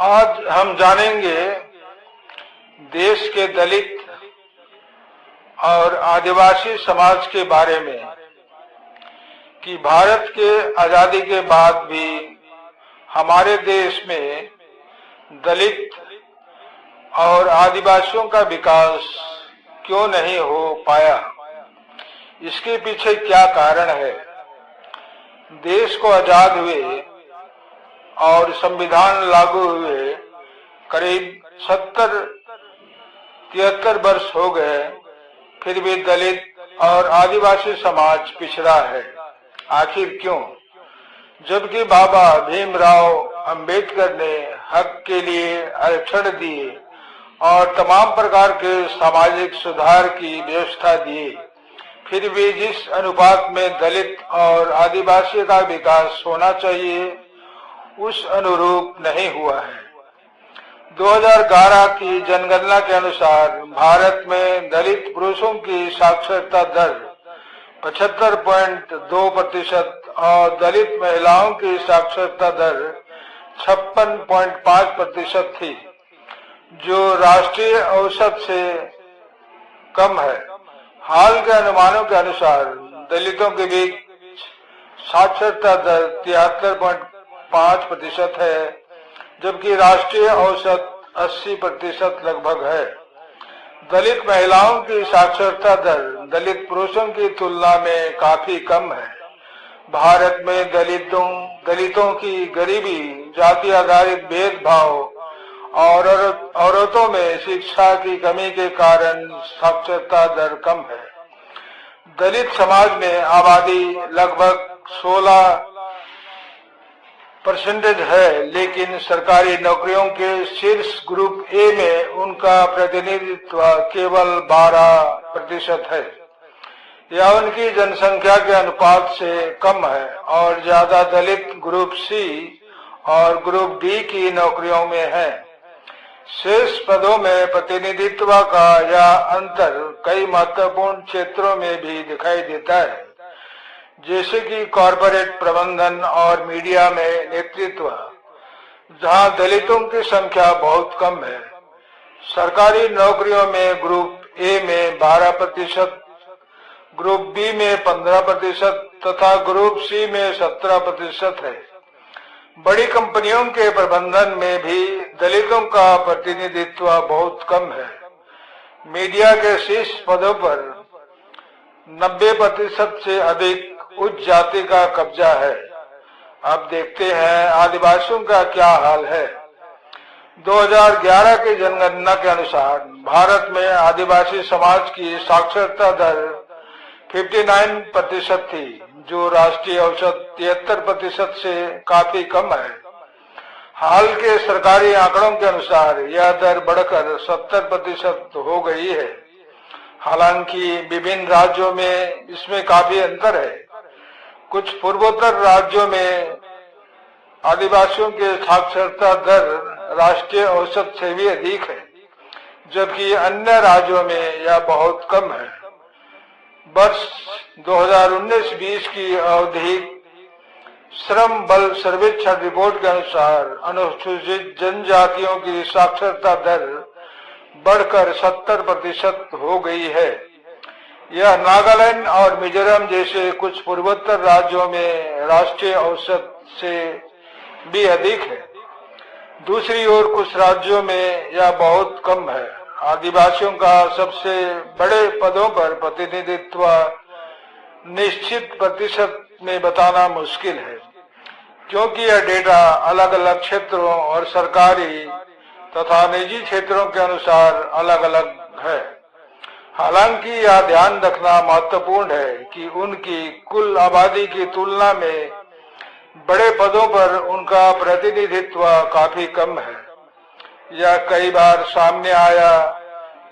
आज हम जानेंगे देश के दलित और आदिवासी समाज के बारे में कि भारत के आजादी के बाद भी हमारे देश में दलित और आदिवासियों का विकास क्यों नहीं हो पाया। इसके पीछे क्या कारण है। देश को आजाद हुए और संविधान लागू हुए करीब 73 वर्ष हो गए, फिर भी दलित और आदिवासी समाज पिछड़ा है। आखिर क्यों? जबकि बाबा भीमराव अंबेडकर ने हक के लिए आरक्षण दिए और तमाम प्रकार के सामाजिक सुधार की व्यवस्था दी, फिर भी जिस अनुपात में दलित और आदिवासी का विकास होना चाहिए उस अनुरूप नहीं हुआ है। 2011 की जनगणना के अनुसार भारत में दलित पुरुषों की साक्षरता दर 75.2% और दलित महिलाओं की साक्षरता दर 56.5% थी, जो राष्ट्रीय औसत से कम है। हाल के अनुमानों के अनुसार दलितों के बीच साक्षरता दर 73.5% है, जबकि राष्ट्रीय औसत 80% लगभग है। दलित महिलाओं की साक्षरता दर दलित पुरुषों की तुलना में काफी कम है। भारत में दलितों की गरीबी, जाति आधारित भेदभाव और औरतों में शिक्षा की कमी के कारण साक्षरता दर कम है। दलित समाज में आबादी लगभग 16% है, लेकिन सरकारी नौकरियों के शीर्ष ग्रुप ए में उनका प्रतिनिधित्व केवल 12% है। यह उनकी जनसंख्या के अनुपात से कम है और ज्यादा दलित ग्रुप सी और ग्रुप डी की नौकरियों में है। शेष पदों में प्रतिनिधित्व का यह अंतर कई महत्वपूर्ण क्षेत्रों में भी दिखाई देता है, जैसे कि कॉरपोरेट प्रबंधन और मीडिया में नेतृत्व, जहां दलितों की संख्या बहुत कम है। सरकारी नौकरियों में ग्रुप ए में 12%, ग्रुप बी में 15% तथा ग्रुप सी में 17% है। बड़ी कंपनियों के प्रबंधन में भी दलितों का प्रतिनिधित्व बहुत कम है। मीडिया के शीर्ष पदों पर 90% से अधिक उच्च जाति का कब्जा है। अब देखते हैं आदिवासियों का क्या हाल है। 2011 की जनगणना के अनुसार भारत में आदिवासी समाज की साक्षरता दर 59% थी, जो राष्ट्रीय औसत 73% से काफी कम है। हाल के सरकारी आंकड़ों के अनुसार यह दर बढ़कर 70% हो गई है। हालांकि विभिन्न राज्यों में इसमें काफी अंतर है। कुछ पूर्वोत्तर राज्यों में आदिवासियों के साक्षरता दर राष्ट्रीय औसत से भी अधिक है, जबकि अन्य राज्यों में यह बहुत कम है। वर्ष 2019-20 की अवधि श्रम बल सर्वेक्षण रिपोर्ट के अनुसार अनुसूचित जनजातियों की साक्षरता दर बढ़कर 70% हो गई है। यह नागालैंड और मिजोरम जैसे कुछ पूर्वोत्तर राज्यों में राष्ट्रीय औसत से भी अधिक है। दूसरी ओर कुछ राज्यों में यह बहुत कम है। आदिवासियों का सबसे बड़े पदों पर प्रतिनिधित्व निश्चित प्रतिशत में बताना मुश्किल है, क्योंकि यह डेटा अलग अलग क्षेत्रों और सरकारी तथा निजी क्षेत्रों के अनुसार अलग अलग है। हालांकि यह ध्यान रखना महत्वपूर्ण है कि उनकी कुल आबादी की तुलना में बड़े पदों पर उनका प्रतिनिधित्व काफी कम है। यह कई बार सामने आया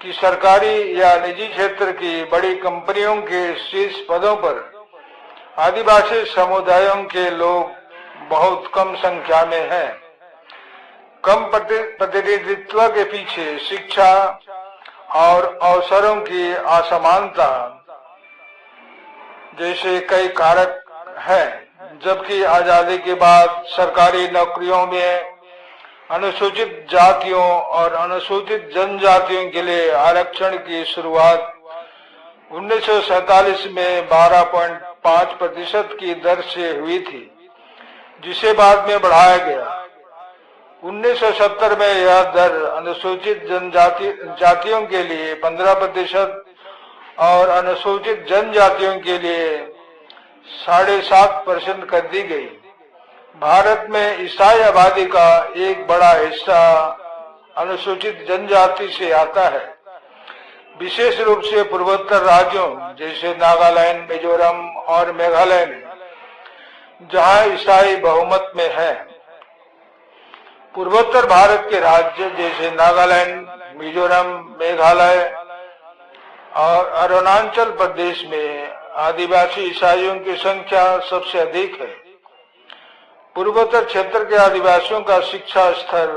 कि सरकारी या निजी क्षेत्र की बड़ी कंपनियों के शीर्ष पदों पर आदिवासी समुदायों के लोग बहुत कम संख्या में हैं। कम प्रतिनिधित्व के पीछे शिक्षा और अवसरों की असमानता जैसे कई कारक हैं, जबकि आजादी के बाद सरकारी नौकरियों में अनुसूचित जातियों और अनुसूचित जनजातियों के लिए आरक्षण की शुरुआत 1947 में 12.5% की दर से हुई थी, जिसे बाद में बढ़ाया गया। 1970 में यह दर अनुसूचित जातियों के लिए 15% और अनुसूचित जनजातियों के लिए 7.5% कर दी गई। भारत में ईसाई आबादी का एक बड़ा हिस्सा अनुसूचित जनजाति से आता है, विशेष रूप से पूर्वोत्तर राज्यों जैसे नागालैंड, मिजोरम और मेघालय में, जहां ईसाई बहुमत में है। पूर्वोत्तर भारत के राज्य जैसे नागालैंड, मिजोरम, मेघालय और अरुणाचल प्रदेश में आदिवासी ईसाइयों की संख्या सबसे अधिक है। पूर्वोत्तर क्षेत्र के आदिवासियों का शिक्षा स्तर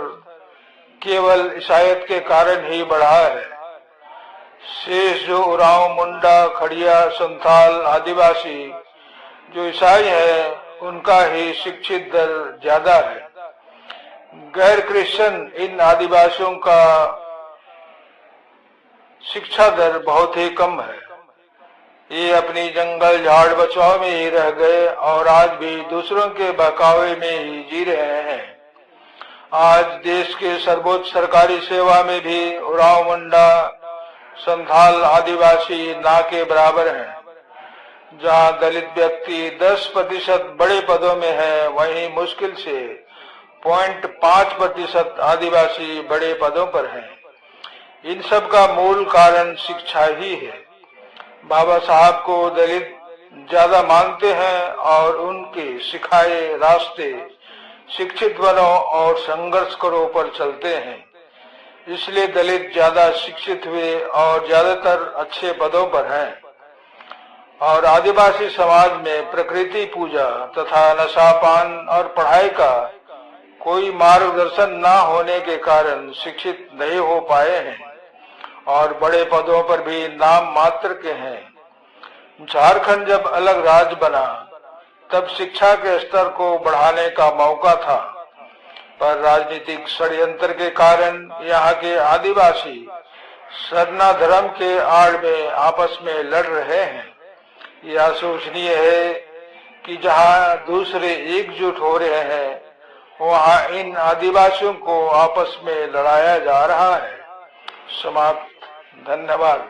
केवल ईसाईयत के कारण ही बढ़ा है। शेष जो उरांव, मुंडा, खड़िया, संथाल आदिवासी जो ईसाई है, उनका ही शिक्षित दर ज्यादा है। गैर क्रिश्चियन इन आदिवासियों का शिक्षा दर बहुत ही कम है। ये अपनी जंगल झाड़ बचाव में ही रह गए और आज भी दूसरों के बहकावे में ही जी रहे हैं। आज देश के सर्वोच्च सरकारी सेवा में भी उरांव, मुंडा, संथाल आदिवासी ना के बराबर हैं। जहां दलित व्यक्ति 10% बड़े पदों में है, वहीं मुश्किल से 0.5% आदिवासी बड़े पदों पर हैं। इन सब का मूल कारण शिक्षा ही है। बाबा साहब को दलित ज्यादा मानते हैं और उनके सिखाए रास्ते शिक्षित बनो और संघर्ष करो पर चलते हैं। इसलिए दलित ज्यादा शिक्षित हुए और ज्यादातर अच्छे पदों पर हैं। और आदिवासी समाज में प्रकृति पूजा तथा नशापान और पढ़ाई का कोई मार्गदर्शन न होने के कारण शिक्षित नहीं हो पाए हैं और बड़े पदों पर भी नाम मात्र के हैं। झारखंड जब अलग राज्य बना तब शिक्षा के स्तर को बढ़ाने का मौका था, पर राजनीतिक षड्यंत्र के कारण यहाँ के आदिवासी सरना धर्म के आड़ में आपस में लड़ रहे हैं। यह सोचनीय है कि जहाँ दूसरे एकजुट हो रहे हैं, वहाँ इन आदिवासियों को आपस में लड़ाया जा रहा है। समाप्त। धन्यवाद।